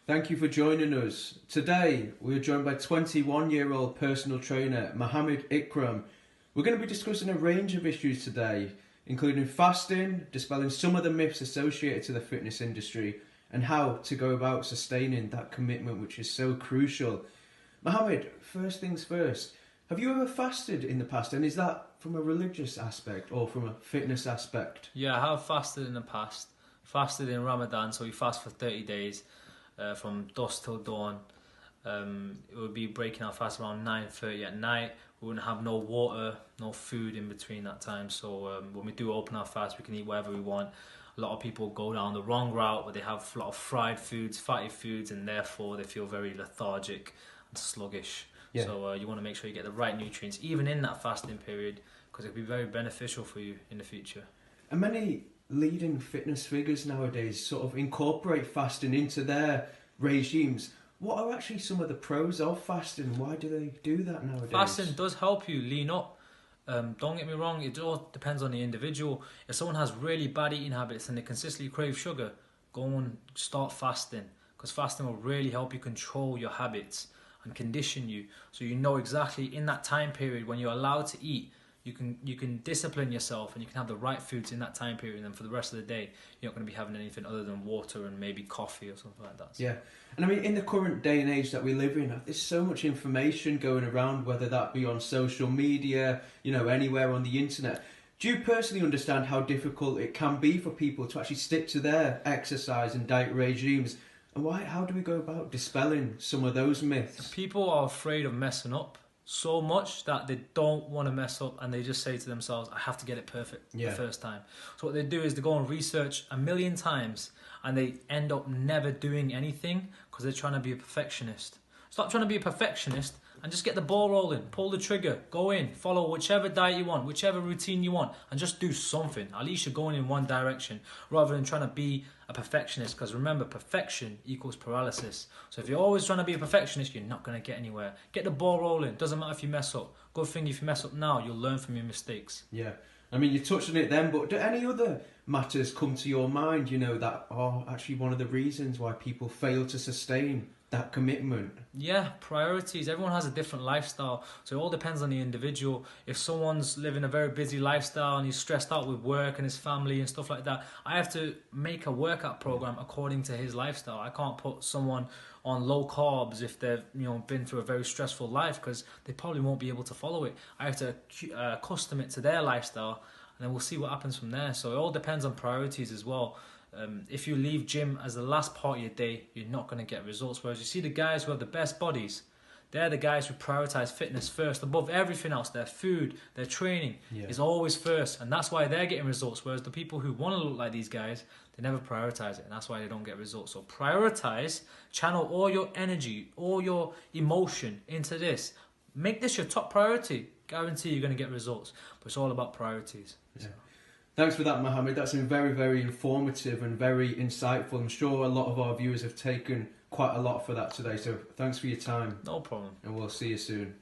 Thank you for joining us. Today, we are joined by 21-year-old personal trainer Muhammad Ikram. We're going to be discussing a range of issues today, including fasting, dispelling some of the myths associated to the fitness industry, and how to go about sustaining that commitment, which is so crucial. Muhammad, first things first, have you ever fasted in the past, and is that from a religious aspect or from a fitness aspect? Yeah, I have fasted in the past. Fasted in Ramadan, so we fast for 30 days from dusk till dawn. It would be breaking our fast around 9:30 at night. We wouldn't have no water, no food in between that time. So when we do open our fast, we can eat whatever we want. A lot of people go down the wrong route where they have a lot of fried foods, fatty foods, and therefore they feel very lethargic and sluggish. Yeah. So you want to make sure you get the right nutrients, even in that fasting period, because it'll be very beneficial for you in the future. And many leading fitness figures nowadays sort of incorporate fasting into their regimes. What are actually some of the pros of fasting? Why do they do that nowadays? Fasting does help you lean up. Don't get me wrong, it all depends on the individual. If someone has really bad eating habits and they consistently crave sugar, go and start fasting, because fasting will really help you control your habits and condition you, so you know exactly in that time period when you're allowed to eat, you can discipline yourself and you can have the right foods in that time period, and then for the rest of the day you're not going to be having anything other than water and maybe coffee or something like that. Yeah, and I mean, in the current day and age that we live in, there's so much information going around, whether that be on social media, anywhere on the internet. Do you personally understand how difficult it can be for people to actually stick to their exercise and diet regimes? And how do we go about dispelling some of those myths? People are afraid of messing up so much that they don't want to mess up, and they just say to themselves, I have to get it perfect the first time. So what they do is they go and research a million times, and they end up never doing anything because they're trying to be a perfectionist. Stop trying to be a perfectionist and just get the ball rolling, pull the trigger, go in, follow whichever diet you want, whichever routine you want, and just do something. At least you're going in one direction rather than trying to be a perfectionist, because remember, perfection equals paralysis. So if you're always trying to be a perfectionist, you're not going to get anywhere. Get the ball rolling. Doesn't matter if you mess up. Good thing if you mess up now, you'll learn from your mistakes. Yeah. I mean, you touched on it then, but do any other matters come to your mind, that are actually one of the reasons why people fail to sustain that commitment? Yeah, priorities. Everyone has a different lifestyle, so it all depends on the individual. If someone's living a very busy lifestyle and he's stressed out with work and his family and stuff like that, I have to make a workout program according to his lifestyle. I can't put someone on low carbs if they've been through a very stressful life, because they probably won't be able to follow it. I have to custom it to their lifestyle, and then we'll see what happens from there. So it all depends on priorities as well. If you leave gym as the last part of your day, you're not going to get results. Whereas you see the guys who have the best bodies, they're the guys who prioritize fitness first above everything else. Their food, their training is always first, and that's why they're getting results. Whereas the people who want to look like these guys, they never prioritize it, and that's why they don't get results. So prioritize, channel all your energy, all your emotion into this. Make this your top priority. Guarantee you're going to get results. But it's all about priorities. Yeah. Thanks for that, Mohammed. That's been very, very informative and very insightful. I'm sure a lot of our viewers have taken quite a lot for that today. So thanks for your time. No problem. And we'll see you soon.